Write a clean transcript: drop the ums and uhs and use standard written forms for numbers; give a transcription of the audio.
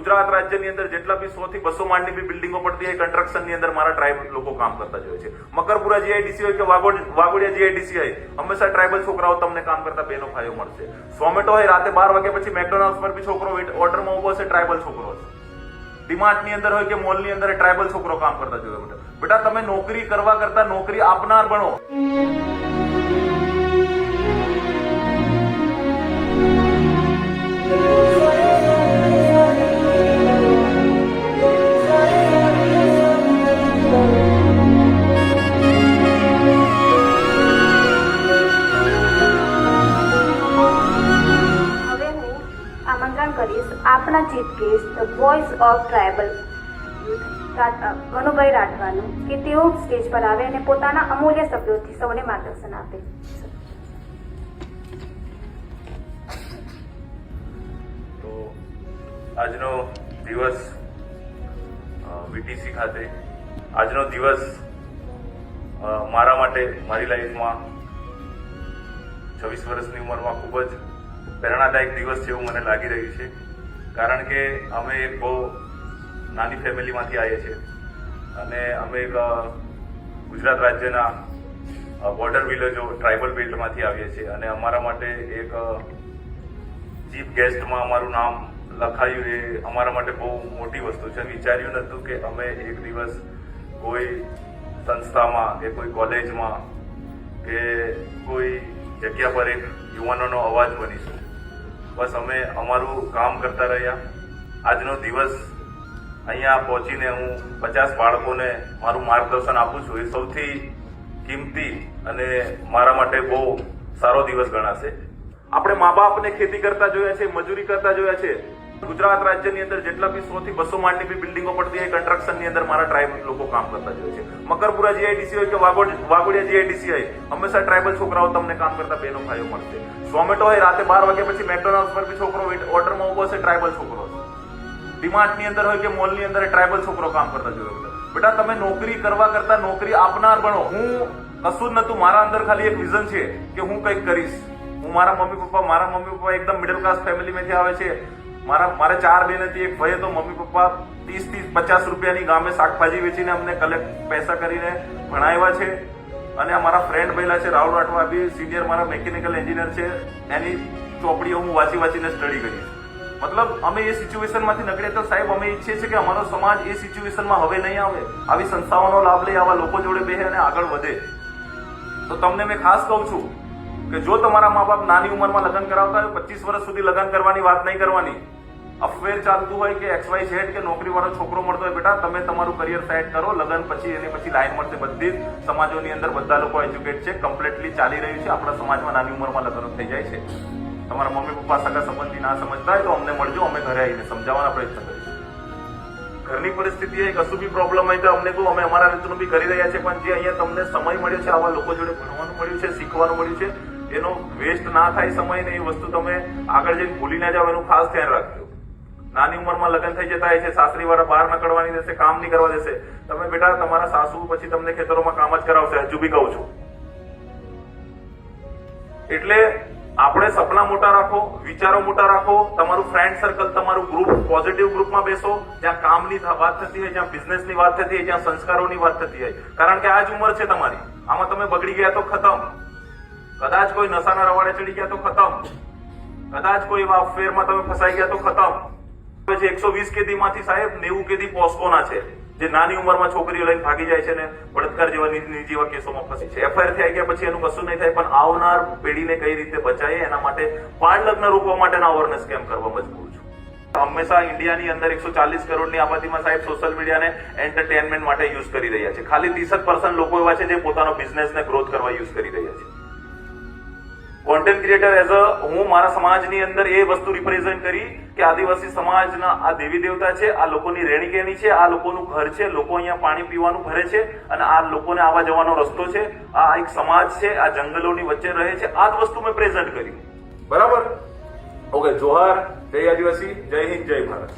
ગુજરાત રાજ્યની અંદર જેટલા બી 100 થી 200 માળની બી બિલ્ડિંગો પડતી હોય કન્સ્ટ્રક્શનની અંદર મારા ટ્રાઇબ લોકો કામ કરતા જોઈએ છે. મકરપુરા જીઆઈડીસી હોય કે વાઘોડિયા જીઆઈડીસી હોય, હંમેશા ટ્રાઇબલ છોકરાઓ તમને કામ કરતા બેનો ભાઈઓ મળશે. ઝોમેટો હોય, રાતે 12 વાગ્યા પછી મેકડોનાલ્ડ પર બી છોકરો ઓર્ડરમાં ઉભો હશે, ટ્રાઇબલ છોકરો હશે. ડીમાર્ટની અંદર હોય કે મોલની અંદર ટ્રાઇબલ છોકરો કામ કરતા જોઈએ. બેટા તમે નોકરી કરવા કરતા નોકરી આપનાર બનો. આમંત્રણ કરીશ આપના chief guest the voice of tribal Ganubhai રાઠવાનું કે તેઓ સ્ટેજ પર આવે અને પોતાના અમૂલ્ય શબ્દોથી સૌને માર્ગદર્શન આપે. તો આજનો દિવસ વીટીસી ખાતે આજનો દિવસ મારા માટે મારી લાઈફમાં 26 વર્ષની ઉંમરમાં ખૂબ જ પ્રેરણાદાયક દિવસ છે એવું મને લાગી રહ્યું છે. કારણ કે અમે એક બહુ નાની ફેમિલીમાંથી આવીએ છીએ અને અમે એક ગુજરાત રાજ્યના બોર્ડર વિલેજો ટ્રાઇબલ બેલ્ટમાંથી આવીએ છીએ અને અમારા માટે એક ચીફ ગેસ્ટમાં અમારું નામ લખાયું એ અમારા માટે બહુ મોટી વસ્તુ છે. વિચાર્યું નહોતું કે અમે એક દિવસ કોઈ સંસ્થામાં કે કોઈ કોલેજમાં કે કોઈ જગ્યા પર એક યુવાનોનો અવાજ બનીશું. બસ અમે અમારું કામ કરતા રહ્યા. આજનો દિવસ અહીંયા પહોંચીને હું 50 બાળકોને મારું માર્ગદર્શન આપું છું એ સૌથી કિંમતી અને મારા માટે બહુ સારો દિવસ ગણાશે. આપણે મા બાપને ખેતી કરતા જોયા છે, મજૂરી કરતા જોયા છે. ગુજરાત રાજ્યની અંદર જેટલા બી 100 થી 200 માળની બી બિલ્ડિંગો પડતી હોય કન્સ્ટ્રક્શનની અંદર મારા ટ્રાઇબ લોકો કામ કરતા જોઈએ છે. મકરપુરા જીઆઈડીસી હોય કે વાઘોડિયા જીઆઈડીસી હોય, હંમેશા ટ્રાઇબલ છોકરાઓ તમને કામ કરતા બેનો ભાઈઓ મળશે. ઝોમેટો હોય, રાતે 12 વાગ્યા પછી મેકડોનાલ્ડ પર બી છોકરો ઓર્ડરમાં ઉભો હશે, ટ્રાઇબલ છોકરો હશે. ડીમાર્ટની અંદર હોય કે મોલની અંદર ટ્રાઇબલ છોકરો કામ કરતા જોઈએ. બેટા તમે નોકરી કરવા કરતા નોકરી આપનાર બનો. હું કશું જ નતું, મારા અંદર ખાલી એક વિઝન છે કે હું કંઈક કરીશ. હું મારા મમ્મી પપ્પા એકદમ મિડલ ક્લાસ ફેમિલીમાંથી આવે છે. મારે 4 બહેન હતી, એક ભાઈ હતો. મમ્મી પપ્પા 30-50 રૂપિયાની ગામે શાકભાજી વેચીને અમને પૈસા કરીને ભણાવ્યા છે. અને અમારા ફ્રેન્ડ બનેલા છે રાહુલ રાઠવા, બી સિનિયર મારા મિકેનિકલ એન્જિનિયર છે. એની ચોપડીઓ હું વાંચીને સ્ટડી કરી. મતલબ અમે એ સિચ્યુએશનમાંથી નીકળ્યા તો સાહેબ અમે ઈચ્છીએ છીએ કે અમારો સમાજ એ સિચ્યુએશનમાં હવે નહીં આવે. આવી સંસ્થાઓનો લાભ લઈ આવા લોકો જોડે બેસે અને આગળ વધે. તો તમને મેં ખાસ કહું છું કે જો તમારા મા બાપ નાની ઉંમરમાં લગ્ન કરાવતા હોય, 25 વર્ષ સુધી લગ્ન કરવાની વાત નહીં કરવાની. અફેર ચાલતું હોય કે XYZ કે નોકરી વાળો છોકરો મળતો હોય, બેટા તમે તમારું કરિયર સેટ કરો. લગ્ન પછી એની પછી લાઈન મળશે. બધી જ સમાજોની અંદર બધા લોકો એજ્યુકેટ છે, કમ્પ્લીટલી ચાલી રહ્યું છે. આપણા સમાજમાં નાની ઉંમરમાં લગ્ન થઈ જાય છે. તમારા મમ્મી પપ્પા સગા સંબંધી ના સમજતા હોય તો અમને મળજો, અમે ઘરે આવીને સમજાવવાના પ્રયત્ન કરીશું. ઘરની પરિસ્થિતિ હોય, કશું બી પ્રોબ્લેમ હોય તો અમને કહો, અમે અમારા રીતનું બી કરી રહ્યા છે. પણ જે અહીંયા તમને સમય મળ્યો છે, આવા લોકો જોડે ભણવાનું મળ્યું છે, શીખવાનું મળ્યું છે, એનો વેસ્ટ ના થાય સમય ને એ વસ્તુ તમે આગળ જઈને ભૂલી ના જાઓ એનું ખાસ ધ્યાન રાખજો. નાની ઉંમરમાં લગ્ન થઈ જતા હોય છે, સાસરી વાળા બહાર નકળવાની દેશે, કામ નહીં કરવા દેશે. તમે બેટા તમારા સાસુ પછી તમને ખેતરોમાં કામ જ કરાવશે, હજુ બી કહું છું. એટલે આપણે સપના મોટા રાખો, વિચારો મોટા રાખો. તમારું ફ્રેન્ડ સર્કલ, તમારું ગ્રુપ, પોઝિટિવ ગ્રુપમાં બેસો. જ્યાં કામની વાત થતી હોય, જ્યાં બિઝનેસની વાત થતી હોય, જ્યાં સંસ્કારોની વાત થતી હોય. કારણ કે આ જ ઉંમર છે તમારી. આમાં તમે બગડી ગયા તો ખતમ. કદાચ કોઈ નશાના રવાડે ચડી ગયા તો ખતમ. કદાચ કોઈ એવા અફેરમાં તમે ફસાઈ ગયા તો ખતમ. પછી 120 કેદી માંથી સાહેબ 90 કેદી પોસ્કોના છે, જે નાની ઉંમરમાં છોકરીઓ લઈને ભાગી જાય છે ને બળાત્કાર જેવા કેસોમાં ફસી છે. એફઆઈઆર થઈ ગયા પછી એનું કશું નહીં થાય, પણ આવનાર પેઢીને કઈ રીતે બચાવીએ એના માટે બાળ લગ્ન રોકવા માટેના અવેરનેસ કેમ્પ કરવા મજબૂર છું. હંમેશા ઇન્ડિયાની અંદર 140 કરોડની આબાદીમાં સાહેબ સોશિયલ મીડિયાને એન્ટરટેનમેન્ટ માટે યુઝ કરી રહ્યા છે. ખાલી 30% લોકો એવા છે જે પોતાનો બિઝનેસને ગ્રોથ કરવા યુઝ કરી રહ્યા છે. કોન્ટેન્ટ ક્રિએટર એઝ હું મારા સમાજની અંદર એ વસ્તુ રિપ્રેઝેન્ટ કરી કે આદિવાસી સમાજના આ દેવી દેવતા છે, આ લોકોની રહેણી કહેણી છે, આ લોકોનું ઘર છે, લોકો અહીંયા પાણી પીવાનું ભરે છે અને આ લોકોને આવવા જવાનો રસ્તો છે. આ એક સમાજ છે, આ જંગલોની વચ્ચે રહે છે. આ જ વસ્તુ મેં પ્રેઝન્ટ કરી. બરાબર? ઓકે. જોહાર, જય આદિવાસી, જય હિન્દ, જય ભારત.